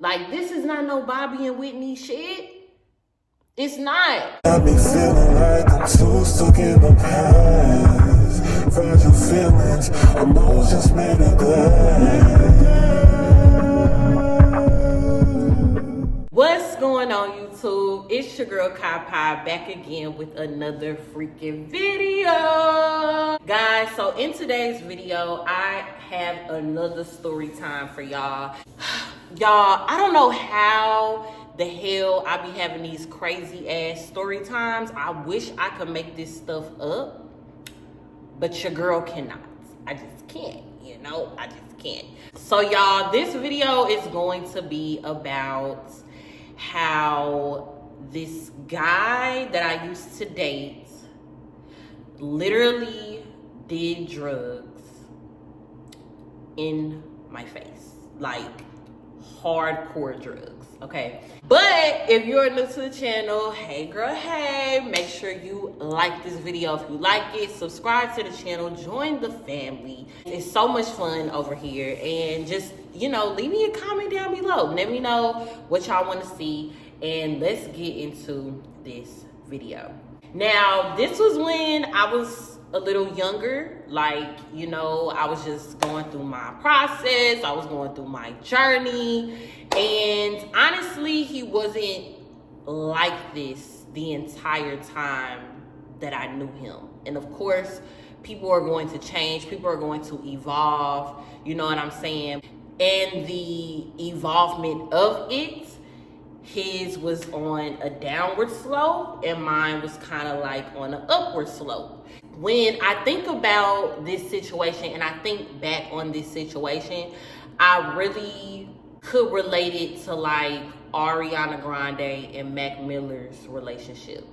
Like, this is not no Bobby and Whitney shit. It's not. Got me feeling like I'm too stuck in the past. Fragile feelings, emotions made of glass. What's going on, YouTube? It's your girl Kai Pie back again with another freaking video. Guys, so in today's video, I have another story time for y'all. Y'all, I don't know how the hell I be having these crazy ass story times. I wish I could make this stuff up, but your girl cannot. I just can't, I just can't. So y'all, this video is going to be about how this guy that I used to date literally did drugs in my face. Like, hardcore drugs, okay? But if you're new to the channel, hey girl, hey, make sure you like this video if you like it, subscribe to the channel, join the family. It's so much fun over here, and just, leave me a comment down below. Let me know what y'all want to see, and let's get into this video. Now, this was when I was a little younger. Like, I was just going through my process. I was going through my journey. And honestly, he wasn't like this the entire time that I knew him. And of course, people are going to change. People are going to evolve. You know what I'm saying? And the evolvement of it, his was on a downward slope and mine was kind of like on an upward slope. When I think about this situation and I think back on this situation, I really could relate it to like Ariana Grande and Mac Miller's relationship.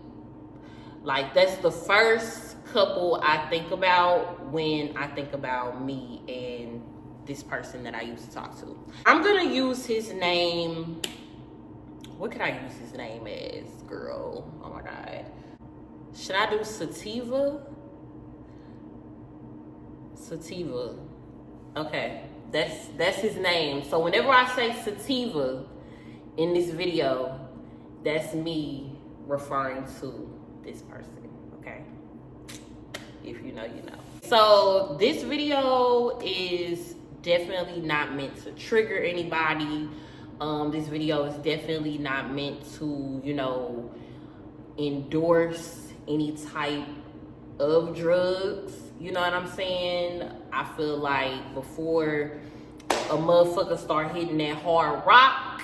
Like, that's the first couple I think about when I think about me and this person that I used to talk to. I'm gonna use his name. What could I use his name as, girl? Oh my God. Should I do Sativa? Sativa. Okay, that's his name. So whenever I say Sativa in this video, that's me referring to this person, okay? If you know, you know. So this video is definitely not meant to trigger anybody. This video is definitely not meant to, endorse any type of drugs. You know what I'm saying? I feel like before a motherfucker start hitting that hard rock,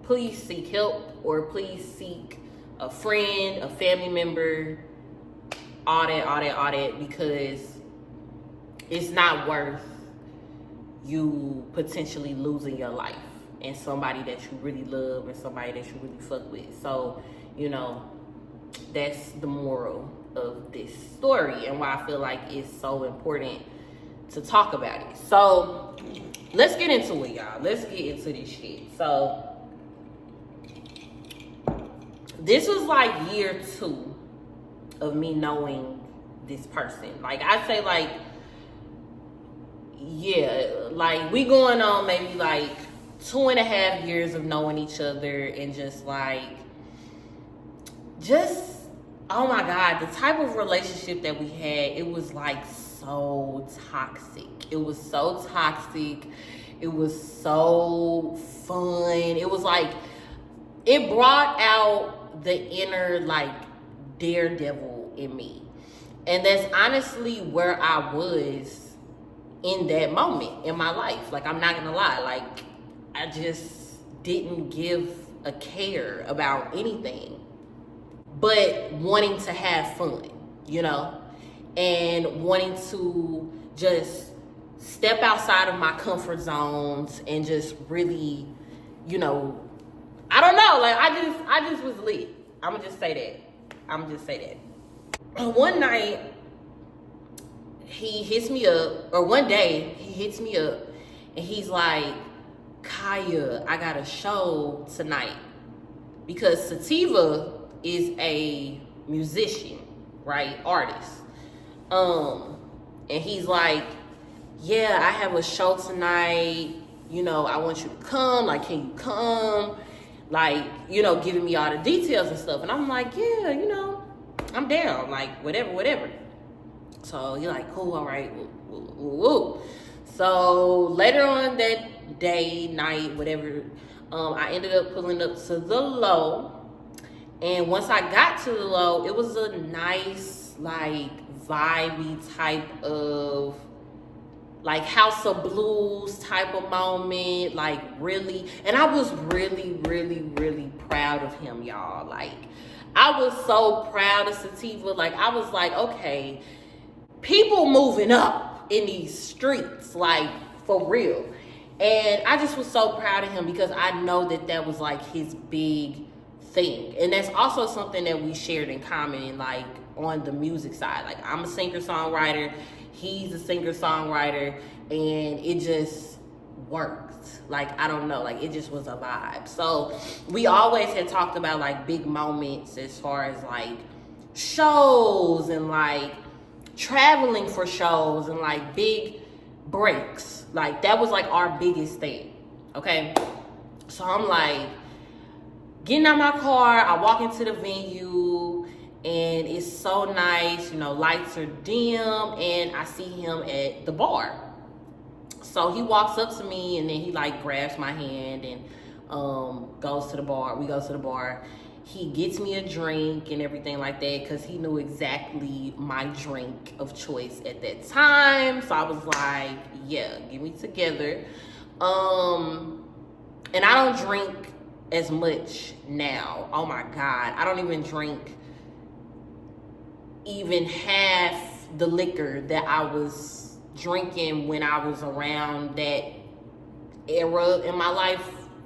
please seek help, or please seek a friend, a family member, all that, because it's not worth you potentially losing your life and somebody that you really love and somebody that you really fuck with. So, that's the moral of this story and why I feel like it's so important to talk about it. So let's get into it, y'all. Let's get into this shit. So this was like year 2 of me knowing this person. Like, I'd say like, yeah, like we going on maybe like 2.5 years of knowing each other, and just oh my God, the type of relationship that we had, it was like so toxic. It was so toxic. It was so fun. It was like, it brought out the inner like daredevil in me. And that's honestly where I was in that moment in my life. Like, I'm not gonna lie. Like, I just didn't give a care about anything but wanting to have fun, and wanting to just step outside of my comfort zones and just really, I don't know, like I just was lit. I'm gonna just say that. One night he hits me up, or one day he hits me up and he's like, Kaya, I got a show tonight. Because Sativa is a musician, right? Artist. And he's like, yeah, I have a show tonight. you know, I want you to come. Like, can you come? Like, you know, giving me all the details and stuff. And I'm like, yeah, you know, I'm down. Like, whatever. So he like, cool, all right. Woo. So later on that day, night, whatever, I ended up pulling up to the Low. And once I got to the Low, it was a nice, like, vibey type of, like, House of Blues type of moment. Like, really. And I was really, really, really proud of him, y'all. Like, I was so proud of Sativa. Like, I was like, okay, people moving up in these streets, like, for real. And I just was so proud of him because I know that that was, like, his big thing. And that's also something that we shared in common, like, on the music side. Like, I'm a singer-songwriter, he's a singer-songwriter, and it just worked. Like, I don't know, like, it just was a vibe. So we always had talked about, like, big moments as far as, like, shows and, like, traveling for shows and, like, big breaks. Like, that was, like, our biggest thing, okay? So I'm like, getting out my car, I walk into the venue, and it's so nice, you know, lights are dim, and I see him at the bar. So he walks up to me, and then he, like, grabs my hand and goes to the bar. We go to the bar. He gets me a drink and everything like that because he knew exactly my drink of choice at that time. So I was like, yeah, get me together. And I don't drink as much now. Oh my God. I don't even drink even half the liquor that I was drinking when I was around that era in my life.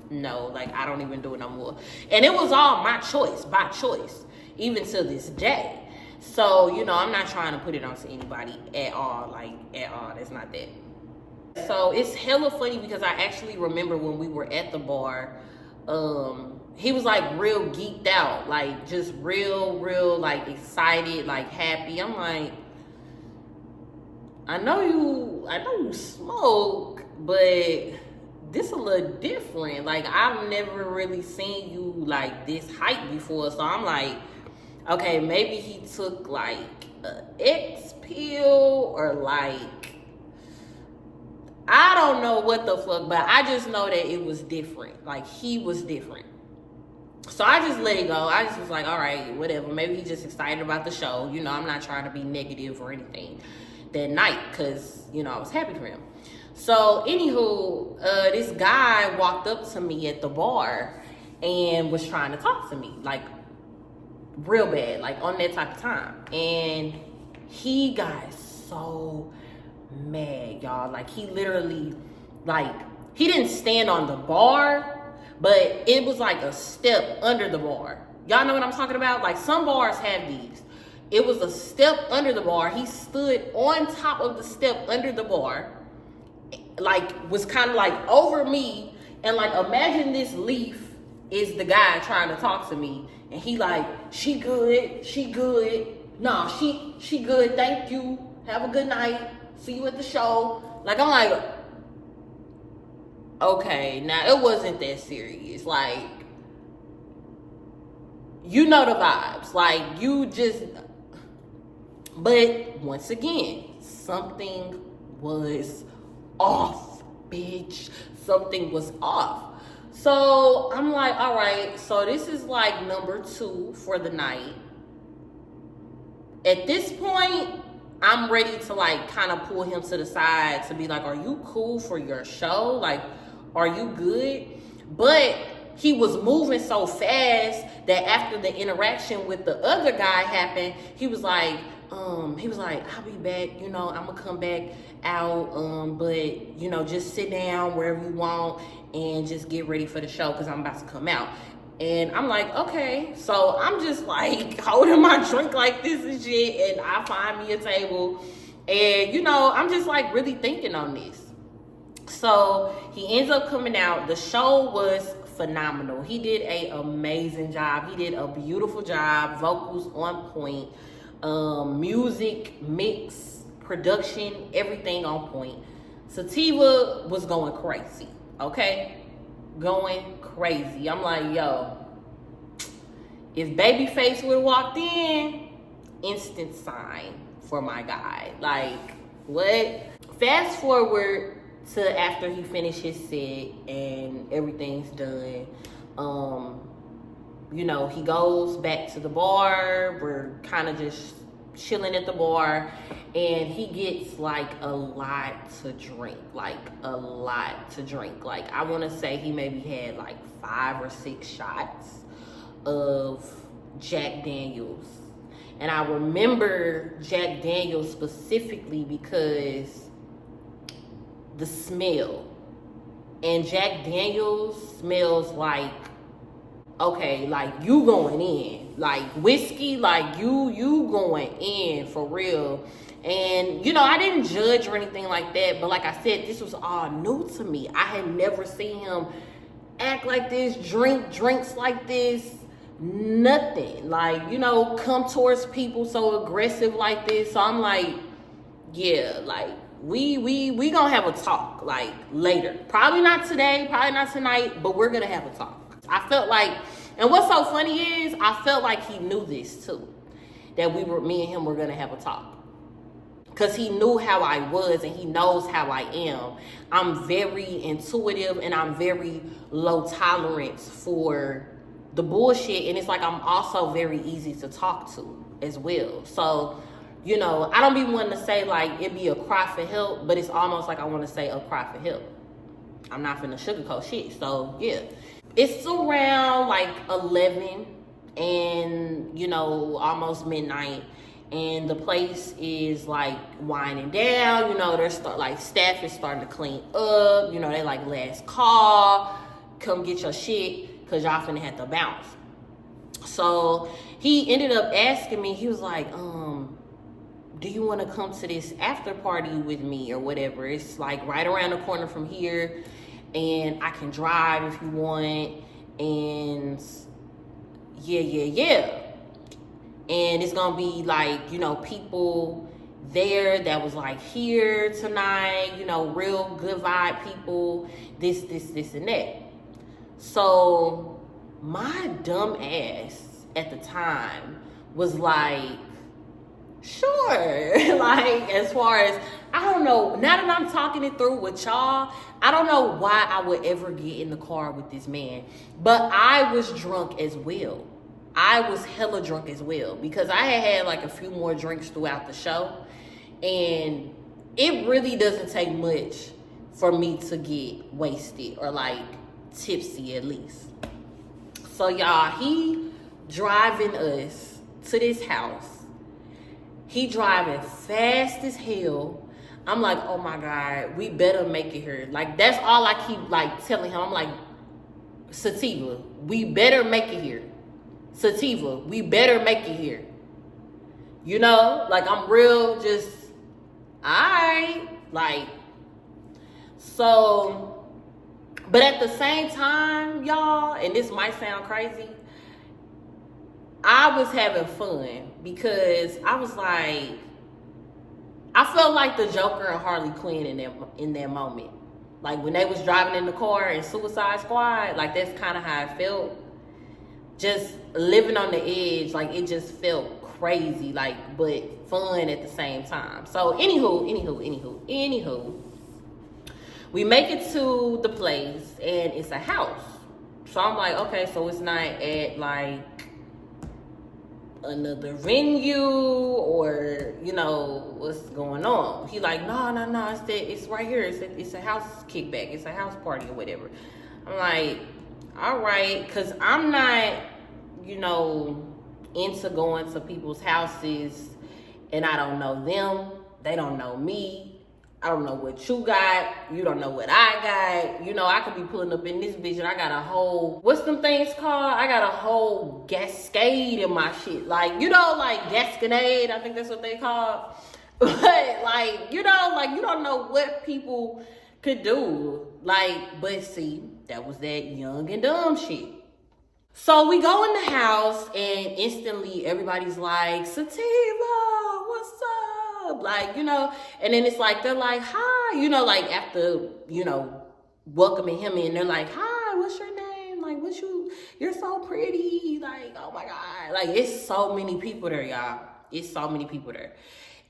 No, like, I don't even do it no more. And it was all my choice, by choice, even to this day. So, you know, I'm not trying to put it onto anybody at all, like, at all. That's not that. So it's hella funny because I actually remember when we were at the bar, he was, like, real geeked out, like, just real, like, excited, like, happy. I'm like, I know you smoke, but this a little different. Like, I've never really seen you, like, this hype before. So I'm like, okay, maybe he took, like, a X pill or, like, I don't know what the fuck, but I just know that it was different. Like, he was different. So I just let it go. I just was like, all right, whatever. Maybe he's just excited about the show. You know, I'm not trying to be negative or anything that night because, you know, I was happy for him. So, anywho, this guy walked up to me at the bar and was trying to talk to me, like, real bad, like, on that type of time. And he got so mad, y'all. Like, he literally, like, he didn't stand on the bar, but it was like a step under the bar. Y'all know what I'm talking about? Like, some bars have these. It was a step under the bar. He stood on top of the step under the bar, like, was kind of like over me, and, like, imagine this leaf is the guy trying to talk to me, and he like, she good, no, she good, thank you, have a good night, see you at the show. Like, I'm like, okay, now it wasn't that serious. Like, you know the vibes, like, you just, but once again, something was off, bitch. Something was off. So I'm like, all right, so this is like number 2 for the night. At this point, I'm ready to, like, kind of pull him to the side to be like, are you cool for your show? Like, are you good? But he was moving so fast that after the interaction with the other guy happened, he was like, I'll be back, you know, I'm gonna come back out, but, you know, just sit down wherever you want and just get ready for the show because I'm about to come out. And I'm like, okay. So I'm just, like, holding my drink like this and shit, and I find me a table, and, you know, I'm just, like, really thinking on this. So he ends up coming out. The show was phenomenal. He did an amazing job. He did a beautiful job. Vocals on point. Music, mix, production, everything on point. Sativa was going crazy. okay? Going crazy. I'm like, yo, if Babyface would have walked in, instant sign for my guy. Like, what? Fast forward to after he finished his set and everything's done. You know, he goes back to the bar. We're kind of just chilling at the bar, and he gets like a lot to drink. Like, a lot to drink. Like, I want to say he maybe had like 5 or 6 shots of Jack Daniels. And I remember Jack Daniels specifically because the smell. And Jack Daniels smells like, okay, like you going in. Like whiskey, like you going in for real. And, you know, I didn't judge or anything like that. But like I said, this was all new to me. I had never seen him act like this, drink drinks like this. Nothing. Like, you know, come towards people so aggressive like this. So I'm like, yeah, like we gonna have a talk like later. Probably not today, probably not tonight, but we're gonna have a talk. I felt like, and what's so funny is I felt like he knew this too, that me and him were gonna have a talk. Cause he knew how I was and he knows how I am. I'm very intuitive and I'm very low tolerance for the bullshit, and it's like I'm also very easy to talk to as well. So, you know, I don't be wanting to say like it be a cry for help, but it's almost like I want to say a cry for help. I'm not finna sugarcoat shit. So yeah, it's around like 11 and, you know, almost midnight, and the place is like winding down. You know, like staff is starting to clean up. You know, they like last call, come get your shit, because y'all finna have to bounce. So he ended up asking me, he was like, do you want to come to this after party with me or whatever? It's like right around the corner from here, and I can drive if you want. And yeah. And it's gonna be like, you know, people there that was like here tonight, you know, real good vibe people, this and that. So my dumb ass at the time was like, sure. Like, as far as, I don't know, now that I'm talking it through with y'all, I don't know why I would ever get in the car with this man. But I was drunk as well. I was hella drunk as well, because I had like a few more drinks throughout the show. And it really doesn't take much for me to get wasted or like tipsy at least. So y'all, he driving us to this house. He driving fast as hell. I'm like, oh my God, we better make it here. Like, that's all I keep like telling him. I'm like, Sativa, we better make it here. Sativa, we better make it here. You know, like I'm real just, alright. Like, so, but at the same time, y'all, and this might sound crazy, I was having fun because I was like, I felt like the Joker and Harley Quinn in that moment. Like when they was driving in the car in Suicide Squad, like that's kind of how I felt. Just living on the edge, like it just felt crazy, like, but fun at the same time. So anywho, we make it to the place and it's a house. So I'm like, okay, so it's not at like another venue or, you know, what's going on. He like, no, it's right here. It's a house kickback. It's a house party or whatever. I'm like, all right, because I'm not, you know, into going to people's houses and I don't know them. They don't know me. I don't know what you got. You don't know what I got. You know, I could be pulling up in this bitch and I got a whole, what's them things called? I got a whole cascade in my shit. Like, you know, like Gasconade, I think that's what they call. But like, you know, like you don't know what people could do. Like, but see, that was that young and dumb shit. So we go in the house and instantly everybody's like, Sativa, what's up? Like, you know, and then it's like, they're like, hi, you know, like after, you know, welcoming him in. They're like, hi, what's your name? Like, you're so pretty. Like, oh my God. Like, it's so many people there, y'all. It's so many people there.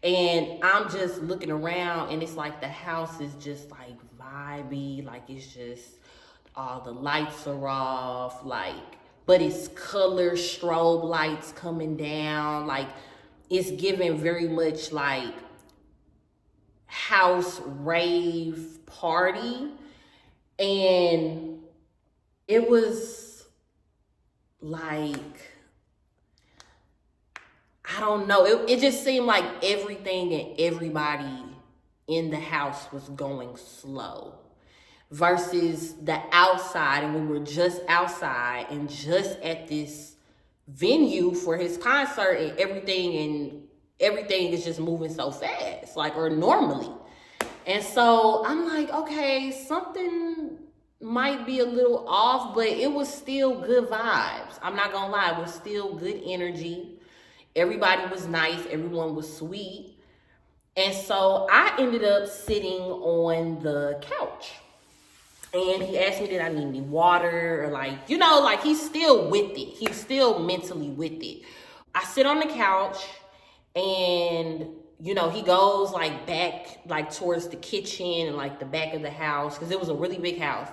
And I'm just looking around, and it's like the house is just like vibey. Like, it's just all the lights are off. Like, but it's color strobe lights coming down. Like, it's giving very much like house rave party. And it was like, I don't know. It just seemed like everything and everybody in the house was going slow versus the outside. And we were just outside and just at this venue for his concert, and everything is just moving so fast, like, or normally. And so I'm like, okay, something might be a little off, but it was still good vibes. I'm not gonna lie, it was still good energy. Everybody was nice, everyone was sweet. And so I ended up sitting on the couch. And he asked me, did I need any water? Or like, you know, like he's still with it. He's still mentally with it. I sit on the couch, and you know, he goes like back, like towards the kitchen and like the back of the house, because it was a really big house.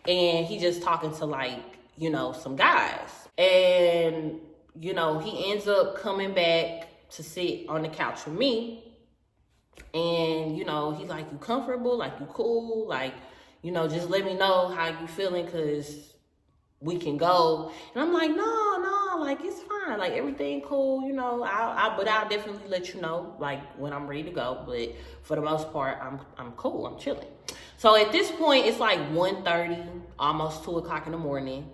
And he just talking to like, you know, some guys. And, you know, he ends up coming back to sit on the couch with me. And, you know, he's like, you comfortable? Like, you cool? Like, you know, just let me know how you feeling, because we can go. And I'm like, no, like, it's fine. Like, everything cool, you know. But I'll definitely let you know, like, when I'm ready to go. But for the most part, I'm cool. I'm chilling. So at this point, it's like 1:30, almost 2 o'clock in the morning.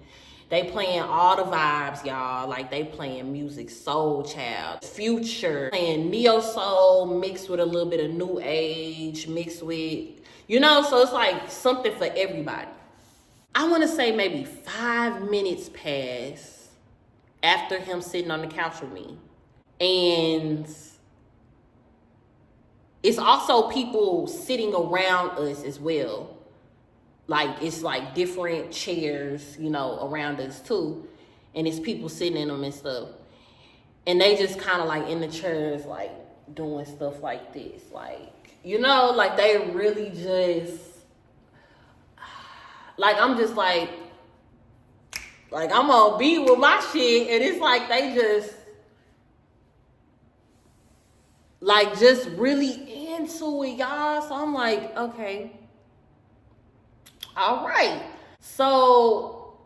They playing all the vibes, y'all. Like, they playing music, soul child, future, playing neo soul mixed with a little bit of new age, mixed with, you know, so it's like something for everybody. I want to say maybe 5 minutes pass after him sitting on the couch with me. And it's also people sitting around us as well. Like, it's like different chairs, you know, around us too. And it's people sitting in them and stuff. And they just kind of like in the chairs, like doing stuff like this. Like, you know, like they really just, like, I'm just like I'm gonna be with my shit. And it's like they just, like, just really into it, y'all. So I'm like, okay, all right. So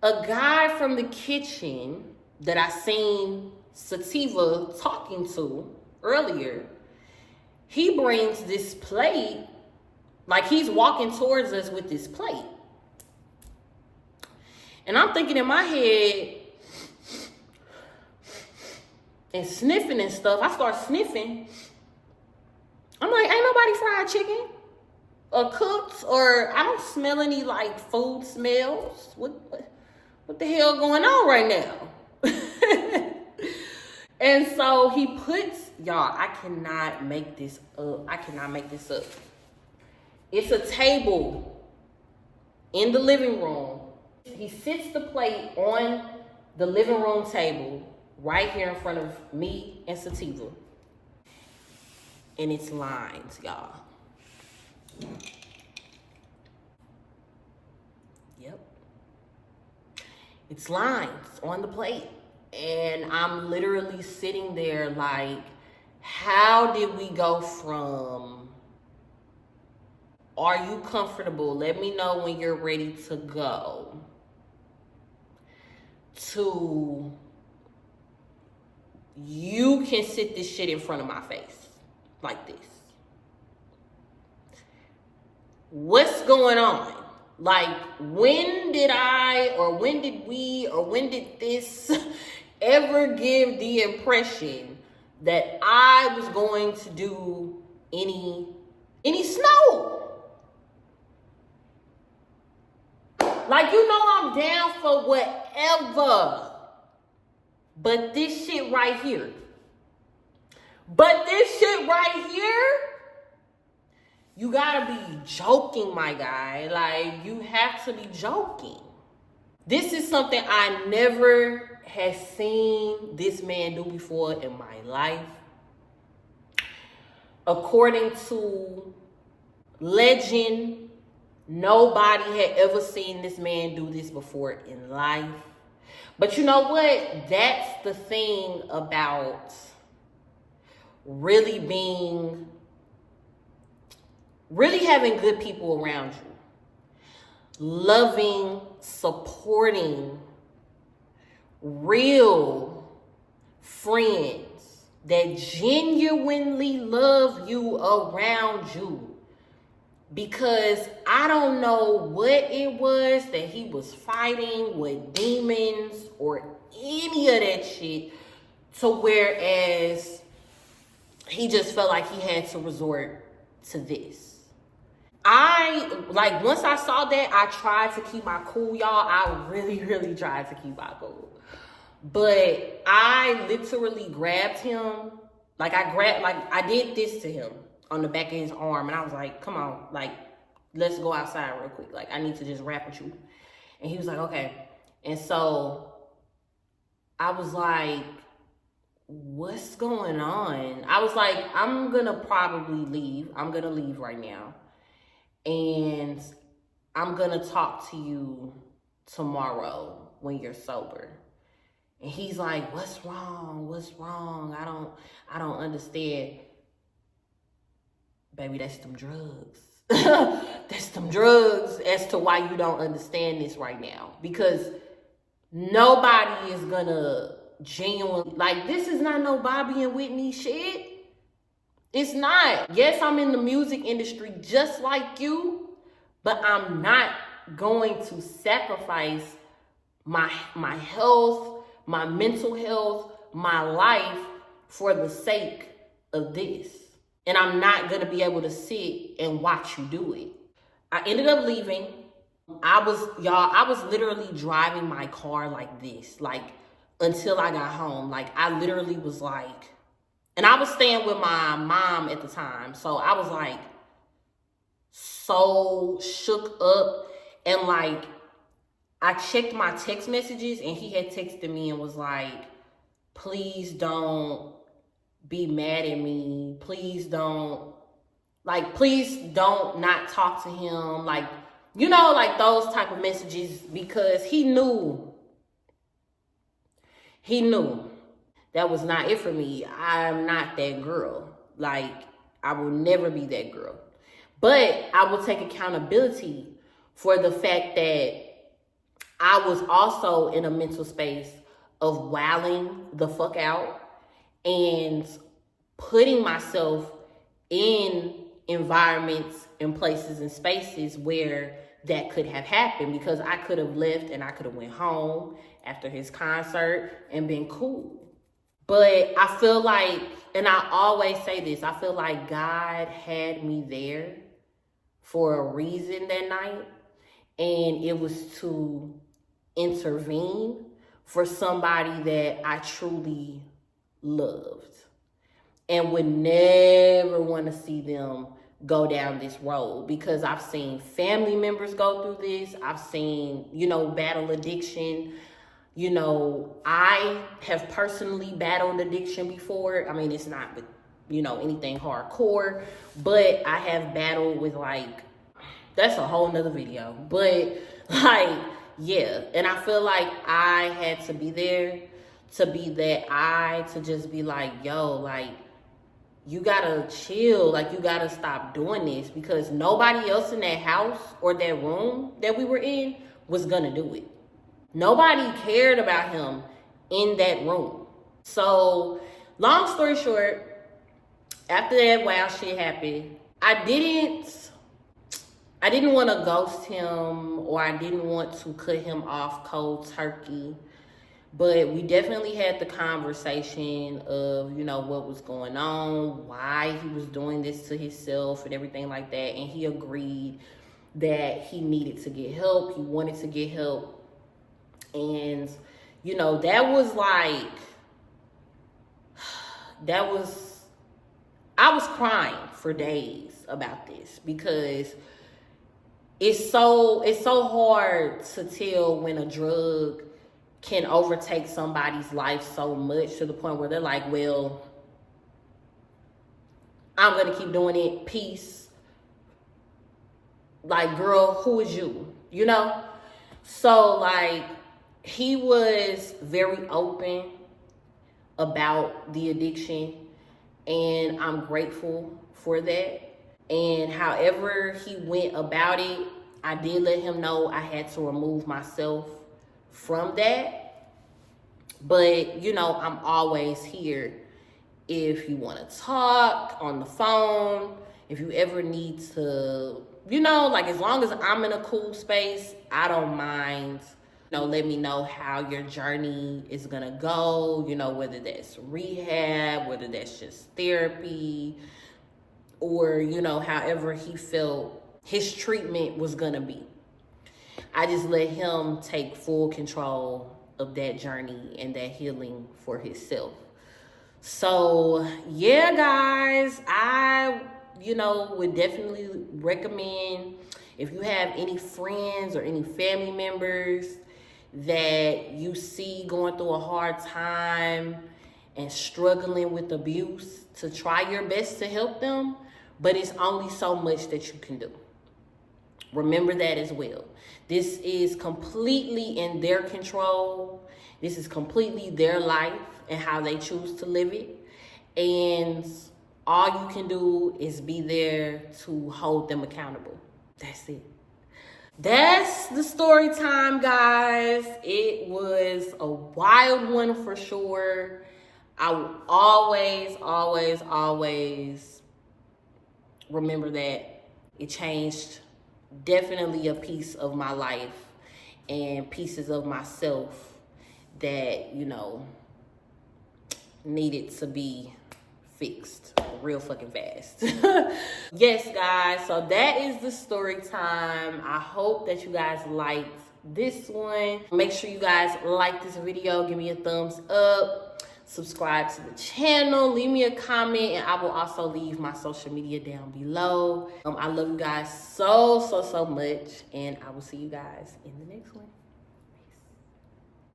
a guy from the kitchen that I seen Sativa talking to earlier, he brings this plate, like he's walking towards us with this plate. And I'm thinking in my head and sniffing and stuff. I start sniffing. I'm like, ain't nobody fried chicken or cooked, or I don't smell any like food smells. What the hell going on right now? And so he puts, y'all, I cannot make this up. It's a table in the living room. He sits the plate on the living room table right here in front of me and Sativa. And it's lines, y'all. Yep. It's lines on the plate. And I'm literally sitting there like, how did we go from, are you comfortable? Let me know when you're ready to go, to, you can sit this shit in front of my face like this. What's going on? Like, when did this ever give the impression that I was going to do any snow? Like, you know, I'm down for whatever. But this shit right here. You gotta be joking, my guy. Like, you have to be joking. This is something I never had seen this man do before in my life. According to legend, nobody had ever seen this man do this before in life. But you know what? That's the thing about really having good people around you. Loving, supporting, real friends that genuinely love you around you. Because I don't know what it was that he was fighting with demons or any of that shit, to whereas he just felt like he had to resort to this. Once I saw that, I tried to keep my cool, y'all. I really tried to keep my cool. But I literally grabbed him. I did this to him on the back of his arm. And I was like, come on, like, let's go outside real quick. Like, I need to just rap with you. And he was like, okay. And so I was like, what's going on? I was like, I'm going to probably leave. I'm going to leave right now. And I'm going to talk to you tomorrow when you're sober. And he's like, what's wrong? What's wrong? I don't understand. Baby, that's them drugs. That's them drugs as to why you don't understand this right now. Because nobody is gonna genuinely, like, this is not no Bobby and Whitney shit. It's not. Yes, I'm in the music industry just like you, but I'm not going to sacrifice my health, my mental health, my life for the sake of this. And I'm not going to be able to sit and watch you do it. I ended up leaving. I was literally driving my car like this, like, until I got home. Like, I literally was like, and I was staying with my mom at the time. So I was like so shook up. And like, I checked my text messages and he had texted me and was like, please don't be mad at me. Please don't not talk to him. Like, you know, like those type of messages, because he knew that was not it for me. I'm not that girl. Like, I will never be that girl. But I will take accountability for the fact that I was also in a mental space of wilding the fuck out and putting myself in environments and places and spaces where that could have happened, because I could have left and I could have went home after his concert and been cool. But I feel like, and I always say this, I feel like God had me there for a reason that night. And it was to intervene for somebody that I truly loved and would never want to see them go down this road, because I've seen family members go through this. I've seen, battle addiction. I have personally battled addiction before. I mean, it's not with, anything hardcore, but I have battled with, like, that's a whole nother video. But, like, yeah. And I feel like I had to be there to be that to just be like, yo, like, you gotta chill. Like, you gotta stop doing this, because nobody else in that house or that room that we were in was gonna do it. Nobody cared about him in that room. So, long story short, after that wild shit happened, I didn't want to ghost him, or I didn't want to cut him off cold turkey. But we definitely had the conversation of, what was going on, why he was doing this to himself and everything like that. And he agreed that he needed to get help. He wanted to get help. And, that was like, I was crying for days. peace about this, because it's so hard to tell when a drug can overtake somebody's life so much to the point where they're like, well, I'm gonna keep doing it, peace. Like, girl, who is you? You know? So, like, he was very open about the addiction, and I'm grateful for that. And however he went about it, I did let him know I had to remove myself from that. But, you know, I'm always here if you want to talk on the phone, if you ever need to, you know, like, as long as I'm in a cool space, I don't mind. You know, let me know how your journey is going to go, you know, whether that's rehab, whether that's just therapy, or, you know, however he felt his treatment was going to be. I just let him take full control of that journey and that healing for himself. So, yeah, guys, I, you know, would definitely recommend, if you have any friends or any family members that you see going through a hard time and struggling with abuse, to try your best to help them, but it's only so much that you can do. Remember that as well. This is completely in their control. This is completely their life and how they choose to live it. And all you can do is be there to hold them accountable. That's it. That's the story time, guys. It was a wild one for sure. I will always, always, always remember that it changed definitely a piece of my life and pieces of myself that, you know, needed to be fixed real fucking fast. Yes, guys, so that is the story time. I hope that you guys liked this one. Make sure you guys like this video, give me a thumbs up, subscribe to the channel, leave me a comment, and I will also leave my social media down below. I love you guys so much, and I will see you guys in the next one.